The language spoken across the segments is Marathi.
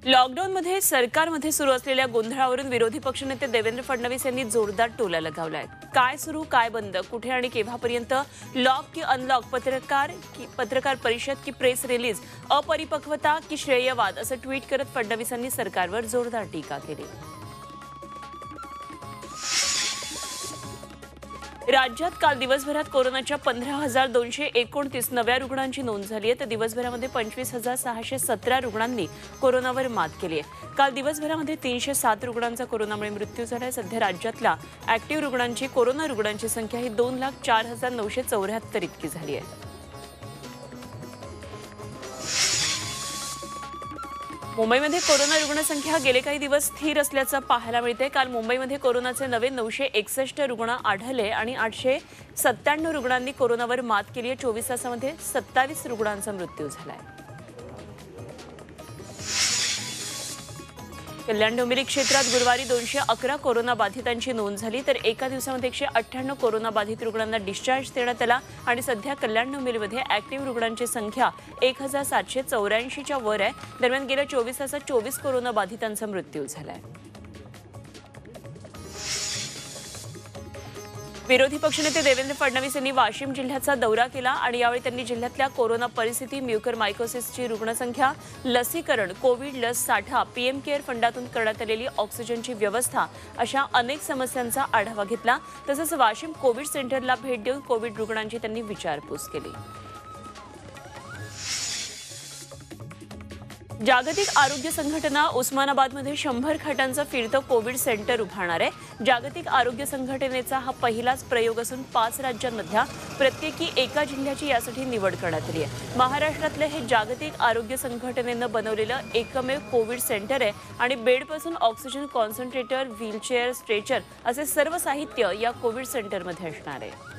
लॉकडाऊनमध्ये सरकारमध्ये सुरू असलेल्या गोंधळावरून विरोधी पक्षनेते देवेंद्र फडणवीस यांनी जोरदार टोला लगावलाय। काय सुरू काय बंद, कुठे आणि केव्हापर्यंत, लॉक की अनलॉक, पत्रकार परिषद की प्रेस रिलीज, अपरिपक्वता की श्रेयवाद असं ट्विट करत फडणवीसांनी सरकारवर जोरदार टीका केली। राज्यात काल दिवसभरात कोरोनाच्या 15,229 नव्या रुग्णांची नोंद झाली आहे, तर दिवसभरामध्ये 25,617 रुग्णांनी कोरोनावर मात केली आहे। काल दिवसभरामध्ये 307 रुग्णांचा कोरोनामुळे मृत्यू झाला। सध्या राज्यातल्या ऍक्टिव्ह रुग्णांची कोरोना रुग्णांची संख्या ही 2,04,974 इतकी झाली आहे। मुंबईमध्ये कोरोना रुग्णसंख्या गेले काही दिवस स्थिर असल्याचं पाहायला मिळते। काल मुंबईमध्ये कोरोनाचे नवे 961 रुग्ण आढळले आणि 897 रुग्णांनी कोरोनावर मात केली आहे। 24 तासामध्ये 27 रुग्णांचा मृत्यू झालाय। कल्याण डोंबिवली क्षेत्रात गुरुवारी 211 कोरोना बाधितांची नोंद झाली, तर एका दिवसामध्ये 198 कोरोना बाधित रुग्णांना डिस्चार्ज देण्यात आला आणि सध्या कल्याण डोंबिवलीमध्ये ऍक्टिव्ह रुग्णांची संख्या 1,784 च्या वर आहे। दरम्यान गेल्या 24 तासात 24 कोरोना बाधितांचा मृत्यू झालाय। विरोधी पक्षनेते देवेंद्र फडणवीस यांनी वाशिम जिल्ह्याचा दौरा केला आणि यावेळी त्यांनी जिल्ह्यातल्या कोरोना परिस्थिती, म्युकरमायकोसिसची रुग्णसंख्या, लसीकरण, कोविड लस साठा, पीएम केअर फंडातून करण्यात आलेली ऑक्सिजनची व्यवस्था अशा अनेक समस्यांचा आढावा घेतला। तसंच वाशिम कोविड सेंटरला भेट देऊन कोविड रुग्णांची त्यांनी विचारपूस केली। जागतिक आरोग्य संघटना उस्मानाबादमध्ये 100 खाटांचं फिरतं कोविड सेंटर उभारणार आहे। जागतिक आरोग्य संघटनेचा हा पहिलाच प्रयोग असून 5 राज्यांमधल्या प्रत्येकी एका जिल्ह्याची यासाठी निवड करण्यात आली आहे। महाराष्ट्रातले हे जागतिक आरोग्य संघटनेनं बनवलेलं एकमेव कोविड सेंटर आहे आणि बेडपासून ऑक्सिजन कॉन्सन्ट्रेटर, व्हीलचेअर, स्ट्रेचर असे सर्व साहित्य या कोविड सेंटरमध्ये असणार आहे।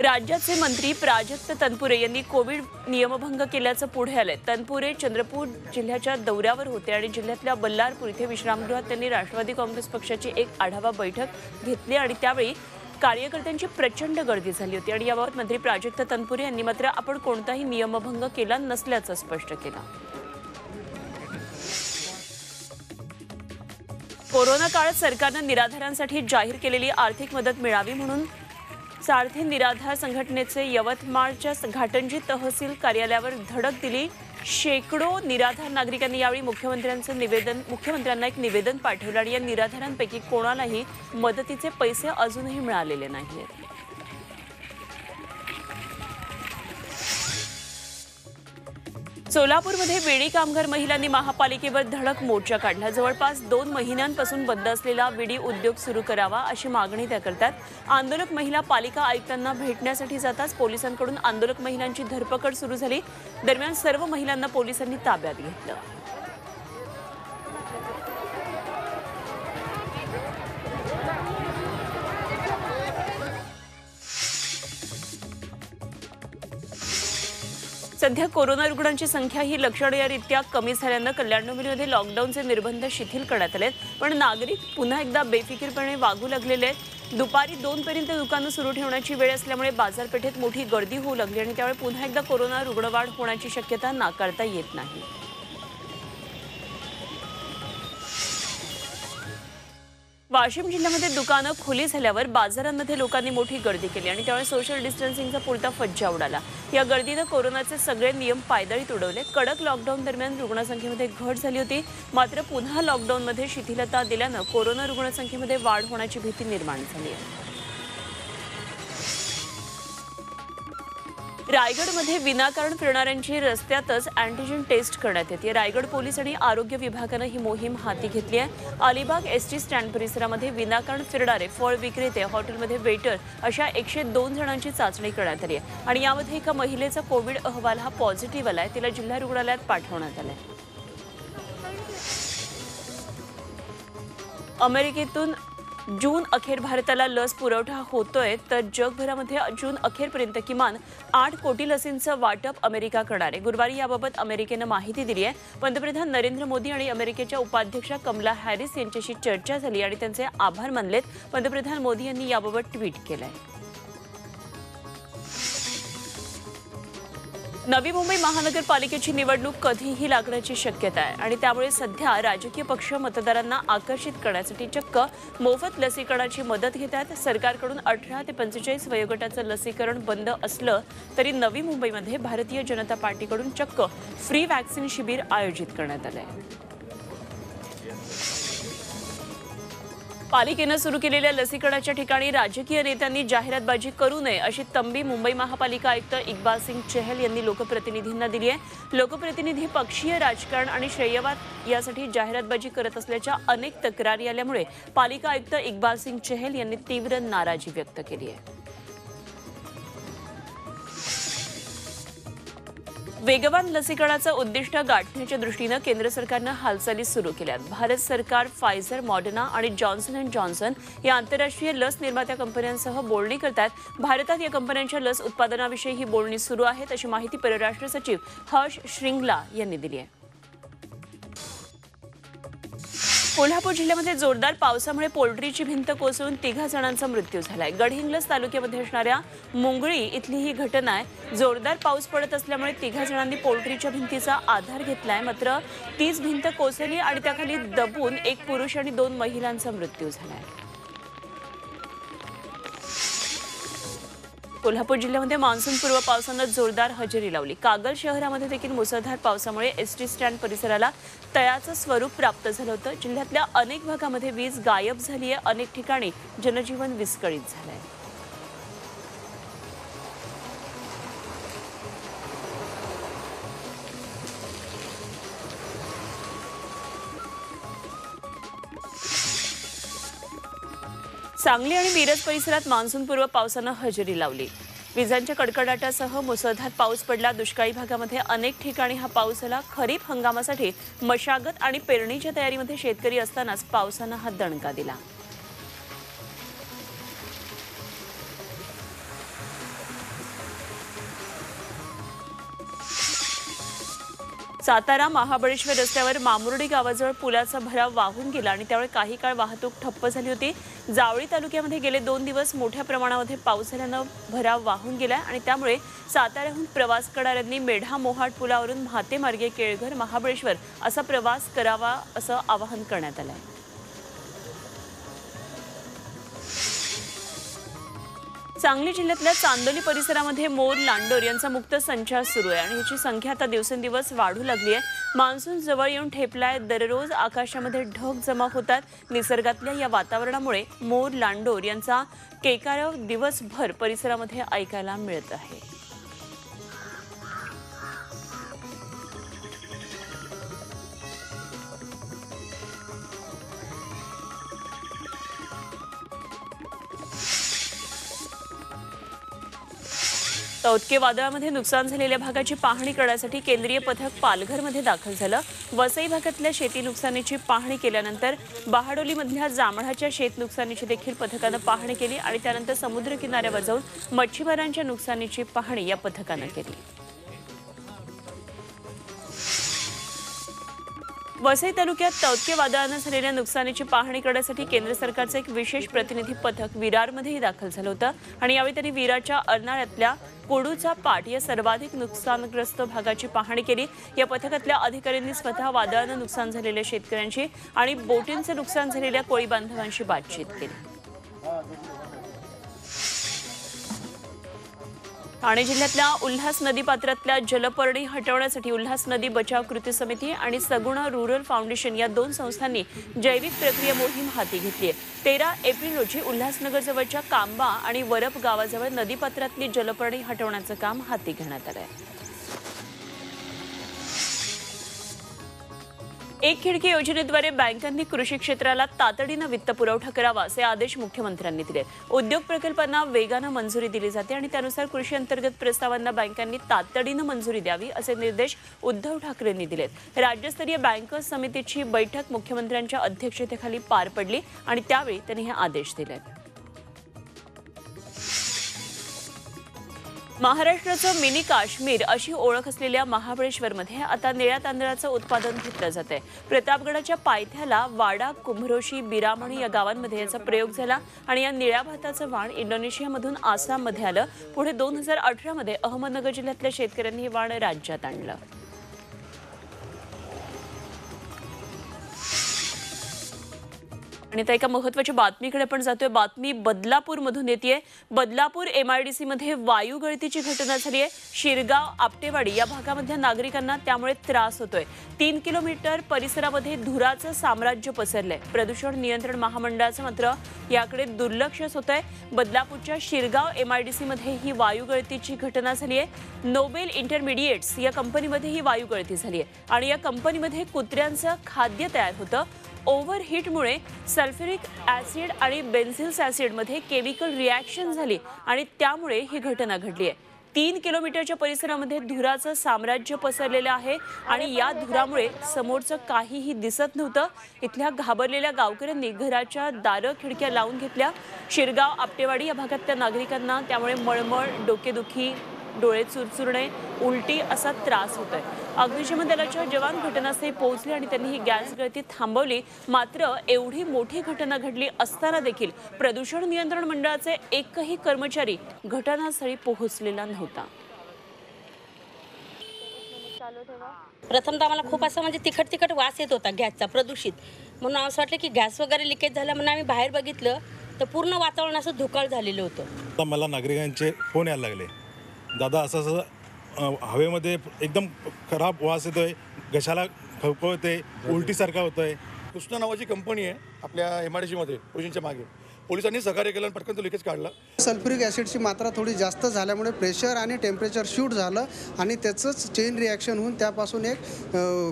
राज्याचे मंत्री प्राजक्त तनपुरे यांनी कोविड नियमभंग केल्याचं पुढे आलंय। तनपुरे चंद्रपूर जिल्ह्याच्या दौऱ्यावर होते आणि जिल्ह्यातल्या बल्लारपूर इथे विश्रामगृहात त्यांनी राष्ट्रवादी काँग्रेस पक्षाची एक आढावा बैठक घेतली आणि त्यावेळी कार्यकर्त्यांची प्रचंड गर्दी झाली होती आणि याबाबत मंत्री प्राजक्त तनपुरे यांनी मात्र आपण कोणताही नियमभंग केला नसल्याचं स्पष्ट केलं। कोरोना काळात सरकारनं निराधारांसाठी जाहीर केलेली आर्थिक मदत मिळावी म्हणून सारथी निराधार संघटनेचे यवतमाळच्या घाटंजी तहसील कार्यालयावर धडक दिली। शेकडो निराधार नागरिकांनी यावेळी मुख्यमंत्र्यांना एक निवेदन पाठवलं आणि या निराधारांपैकी कोणालाही मदतीचे पैसे अजूनही मिळालेले नाहीत। सोलापूरमध्ये विडी कामगार महिलांनी महापालिकेवर धडक मोर्चा काढला। जवळपास 2 महिन्यांपासून बंद असलेला विडी उद्योग सुरू करावा अशी मागणी त्या करतात। आंदोलक महिला पालिका आयुक्तांना भेटण्यासाठी जाताच पोलिसांकडून आंदोलक महिलांची धरपकड सुरू झाली। दरम्यान सर्व महिलांना पोलिसांनी ताब्यात घेतलं। सध्या कोरोना रुग्णांची संख्या ही लक्षणीयरित्या कमी झाल्यानं कल्याण डोंबिवलीमध्ये लॉकडाऊनचे निर्बंध शिथिल करण्यात आलेत, पण नागरिक पुन्हा एकदा बेफिकीरपणे वागू लागलेले आहेत। दुपारी 2 पर्यंत दुकानं सुरू ठेवण्याची वेळ असल्यामुळे बाजारपेठेत मोठी गर्दी होऊ लागली आणि त्यामुळे पुन्हा एकदा कोरोना रुग्णवाढ होण्याची शक्यता नाकारता येत नाही। वाशिम जिल्ह्यामध्ये दुकानं खुली झाल्यावर बाजारांमध्ये लोकांनी मोठी गर्दी केली आणि त्यामुळे सोशल डिस्टन्सिंगचा पुरता फज्जा उडाला। या गर्दीनं कोरोनाचे सगळे नियम पायदळीत उडवले। कडक लॉकडाऊन दरम्यान रुग्णसंख्येमध्ये घट झाली होती, मात्र पुन्हा लॉकडाऊनमध्ये शिथिलता दिल्यानं कोरोना रुग्णसंख्येमध्ये वाढ होण्याची भीती निर्माण झाली आहे। रायगडमध्ये विनाकारण फिरणाऱ्यांची रस्त्यातच अँटीजेन टेस्ट करण्यात येते। रायगड पोलीस आणि आरोग्य विभागानं ही मोहीम हाती घेतली आहे। अलिबाग एसटी स्टँड परिसरामध्ये विनाकारण फिरणारे फळ विक्रेते, हॉटेलमध्ये वेटर अशा 102 जणांची चाचणी करण्यात आली आहे आणि यामध्ये एका महिलेचा कोविड अहवाल हा पॉझिटिव्ह आलाय। तिला जिल्हा रुग्णालयात पाठवण्यात आलंय। अमेरिकेतून जून अखेर भारताला लस पुरवठा होतोय, तर जगभरामध्ये जून अखेरपर्यंत किमान 8 कोटी लसींचं वाटप अमेरिका करणार आहे। गुरुवारी याबाबत अमेरिकेनं माहिती दिली आहे। पंतप्रधान नरेंद्र मोदी आणि अमेरिकेच्या उपाध्यक्षा कमला हॅरिस यांच्याशी चर्चा झाली आणि त्यांचे आभार मानलेत। पंतप्रधान मोदी यांनी याबाबत ट्विट केलंय। नवी मुंबई महानगरपालिकेची निवडणूक कधीही लागण्याची शक्यता आहे आणि त्यामुळे सध्या राजकीय पक्ष मतदारांना आकर्षित करण्यासाठी चक्क मोफत लसीकरणाची मदत घेत आहेत। सरकारकडून 18 ते 45 वयोगटाचं लसीकरण बंद असलं तरी नवी मुंबईमध्ये भारतीय जनता पार्टीकडून चक्क फ्री वॅक्सिन शिबिर आयोजित करण्यात आलं आहे। पालिकेनं सुरू केलेल्या लसीकरणाच्या ठिकाणी राजकीय नेत्यांनी जाहिरातबाजी करू नये अशी तंबी मुंबई महापालिका आयुक्त इक्बाल सिंग चहल यांनी लोकप्रतिनिधींना दिली आहे। लोकप्रतिनिधी पक्षीय राजकारण आणि श्रेयवाद यासाठी जाहिरातबाजी करत असल्याच्या अनेक तक्रारी आल्यामुळे पालिका आयुक्त इक्बाल सिंग चहल यांनी तीव्र नाराजी व्यक्त केली आहे। वेगवान लसीकरणाचं उद्दिष्ट गाठण्याच्या दृष्टीनं केंद्र सरकारनं हालचाली सुरू केल्यात। भारत सरकार फायझर, मॉडर्ना आणि जॉन्सन अँड जॉन्सन या आंतरराष्ट्रीय लस निर्मात्या कंपन्यांसह बोलणी करतात। भारतात या कंपन्यांच्या लस उत्पादनाविषयी ही बोलणी सुरू आहेत अशी माहिती परराष्ट्र सचिव हर्ष श्रिंगला यांनी दिली आहे। कोल्हापूर जिल्ह्यामध्ये जोरदार पावसामुळे पोल्ट्रीची भिंत कोसळून 3 जणांचा मृत्यू झालाय। गडहिंग्लज तालुक्यामध्ये असणाऱ्या मुंगळी इथली ही घटना आहे। जोरदार पाऊस पडत असल्यामुळे 3 जणांनी पोल्ट्रीच्या भिंतीचा आधार घेतलाय, मात्र तीच भिंत कोसळली आणि त्याखाली दबून एक पुरुष आणि 2 महिलांचा मृत्यू झालाय। कोल्हापूर जिल्ह्यामध्ये मान्सूनपूर्व पावसानं जोरदार हजेरी लावली। कागल शहरामध्ये देखील मुसळधार पावसामुळे एसटी स्टँड परिसराला तळ्याचं स्वरूप प्राप्त झालं होतं। जिल्ह्यातल्या अनेक भागामध्ये वीज गायब झाली आहे, अनेक ठिकाणी जनजीवन विस्कळीत झालंय। सांगली आणि मिरज परिसरात मान्सूनपूर्व पावसानं हजेरी लावली। विजांच्या कडकडाटासह मुसळधार पाऊस पडला। दुष्काळी भागामध्ये अनेक ठिकाणी हा पाऊस झाला। खरीप हंगामासाठी मशागत आणि पेरणीच्या तयारीमध्ये शेतकरी असतानाच पावसानं हा दणका दिला। सातारा महाबळेश्वर रस्त्यावर मामुर्डी गावाजवळ पुलाचा भराव वाहून गेला आणि त्यामुळे काही काळ वाहतूक ठप्प झाली होती। जावळी तालुक्यामध्ये गेले 2 दिवस मोठ्या प्रमाणामध्ये पाऊस झाल्यानं भराव वाहून गेला आणि त्यामुळे साताऱ्याहून प्रवास करणाऱ्यांनी मेढा मोहाट पुलावरून म्हातेमार्गे केळघर महाबळेश्वर असा प्रवास करावा असं आवाहन करण्यात आलं आहे। सांगली जिल्ह्यातल्या चांदोली परिसरामध्ये मोर लांडोर यांचा मुक्त संचार सुरू आहे आणि याची संख्या आता दिवसेंदिवस वाढू लागली आहे। मान्सून जवळ येऊन ठेपलाय, दररोज आकाशामध्ये ढग जमा होतात। निसर्गातल्या या वातावरणामुळे मोर लांडोर यांचा केकाराव दिवसभर परिसरामध्ये ऐकायला मिळत आहे। तौत्के वादळामध्ये नुकसान झालेल्या भागाची पाहणी करण्यासाठी केंद्रीय पथक पालघरमध्ये दाखल झालं। वसई भागातल्या शेती नुकसानीची पाहणी केल्यानंतर बहाडोलीमधल्या जांभळाच्या शेत नुकसानीची देखील पथकानं पाहणी केली आणि त्यानंतर समुद्र किनाऱ्यावर जाऊन मच्छीमारांच्या नुकसानीची पाहणी या पथकानं केली। वसई तालुक्यात तौत्के वादळानं झालेल्या नुकसानीची पाहणी करण्यासाठी केंद्र सरकारचं एक विशेष प्रतिनिधी पथक विरारमध्येही दाखल झालं होतं आणि यावेळी त्यांनी विरारच्या अर्नाळ्यातल्या कोडूचा पाट या सर्वाधिक नुकसानग्रस्त भागाची पाहणी केली। या पथकातल्या अधिकाऱ्यांनी स्वतः वादळानं नुकसान झालेल्या शेतकऱ्यांशी आणि बोटींचं नुकसान झालेल्या कोळी बांधवांशी बातचीत केली। ठाणे जिल्ह्यातल्या उल्हास नदीपात्रातल्या जलपर्णी हटवण्यासाठी उल्हास नदी बचाव कृती समिती आणि सगुणा रुरल फाउंडेशन या 2 संस्थांनी जैविक प्रक्रिया मोहीम हाती घेतली आहे। 13 एप्रिल रोजी उल्हासनगरजवळच्या कांबा आणि वरप गावाजवळ नदीपात्रातली जलपर्णी हटवण्याचं काम हाती घेण्यात आलं आहे। एक खिडकी योजनेद्वारे बँकांनी कृषी क्षेत्राला तातडीनं वित्तपुरवठा करावा असे आदेश मुख्यमंत्र्यांनी दिले। उद्योग प्रकल्पांना वेगानं मंजुरी दिली जाते आणि त्यानुसार कृषी अंतर्गत प्रस्तावांना बँकांनी तातडीनं मंजुरी द्यावी असे निर्देश उद्धव ठाकरेंनी दिलेत। राज्यस्तरीय बँकर्स समितीची बैठक मुख्यमंत्र्यांच्या अध्यक्षतेखाली पार पडली आणि त्यावेळी त्यांनी हे आदेश दिले। महाराष्ट्राचं मिनी काश्मीर अशी ओळख असलेल्या महाबळेश्वरमध्ये आता निळ्या तांदळाचं उत्पादन घेतलं जातंय। प्रतापगडाच्या पायथ्याला वाडा, कुंभरोशी, बिरामणी या गावांमध्ये याचा प्रयोग झाला आणि या निळ्या भाताचं वाण इंडोनेशियामधून आसाममध्ये आलं। पुढे 2018 मध्ये अहमदनगर जिल्ह्यातल्या शेतकऱ्यांनी हे वाण राज्यात आणलं। आणि आता एका महत्त्वाच्या बातमीकडे पण जातोय। बातमी बदलापूरमधून येतेय। बदलापूर MIDC मध्ये वायू गळतीची घटना झाली आहे। शिरगाव, आपटेवाडी या भागामधल्या नागरिकांना त्यामुळे त्रास होतोय। 3 किलोमीटर परिसरामध्ये धुराचं साम्राज्य पसरलंय। प्रदूषण नियंत्रण महामंडळाचं मात्र याकडे दुर्लक्षच होतंय। बदलापूरच्या शिरगाव MIDC मध्ये ही वायू गळतीची घटना झाली आहे। नोबेल इंटरमिडिएट्स या कंपनीमध्ये ही वायू गळती झाली आहे आणि या कंपनीमध्ये कुत्र्यांचं खाद्य तयार होतं। ओव्हरहीटमुळे सल्फ्युरिक ॲसिड आणि बेन्झिल्स ॲसिडमध्ये केमिकल रिॲक्शन झाली आणि त्यामुळे ही घटना घडली आहे। 3 किलोमीटरच्या परिसरामध्ये धुराचं साम्राज्य पसरलेलं आहे आणि या धुरामुळे समोरचं काहीही दिसत नव्हतं। इथल्या घाबरलेल्या गावकऱ्यांनी घराच्या दारं खिडक्या लावून घेतल्या। शिरगाव, आपटेवाडी या भागातल्या नागरिकांना त्यामुळे मळमळ, डोकेदुखी, डोळे चुरचुरणे, उलटी असा त्रास होतोय। अग्निशमन दलाच्या जवान घटनास्थळी पोहोचले आणि त्यांनी ही गॅस गळती थांबवली। मात्र एवढी मोठी घटना घडली असताना देखील प्रदूषण नियंत्रण मंडळाचे एकही कर्मचारी घटनास्थळी पोहोचलेला नव्हता। प्रथमतः आम्हाला खूप असं म्हणजे तिखट वास येत होता गॅसचा, प्रदूषित, म्हणून असं वाटलं की गॅस वगैरे लिकेज झाला म्हणून आम्ही बाहेर बघितलं तर पूर्ण वातावरण असं धुकाळ झालेलं होतं। मला नागरिकांचे फोन यायला लागले, दादा असं हवेमध्ये एकदम खराब वास येतोय, घशाला खवखवते, उलटीसारखा होतोय। कृष्णा नावाची कंपनी आहे आपल्या MIDC मध्ये पोलिसांच्या मागे। पोलिसांनी सहकार्य केलं आणि पटकन तो लिकेज काढला। सल्फ्युरिक ॲसिडची मात्रा थोडी जास्त झाल्यामुळे प्रेशर आणि टेम्परेचर शूट झालं आणि त्याचंच चेन रिॲक्शन होऊन त्यापासून एक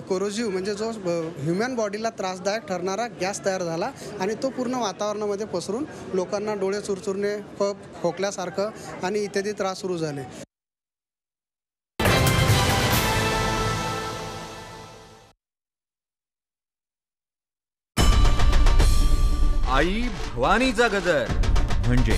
कोरोजिव्ह म्हणजे जो ह्युमन बॉडीला त्रासदायक ठरणारा गॅस तयार झाला आणि तो पूर्ण वातावरणामध्ये पसरून लोकांना डोळे चुरचुरणे, कफ, खोकल्यासारखं आणि इत्यादी त्रास सुरू झाले। आई भवानीचा गजर म्हणजे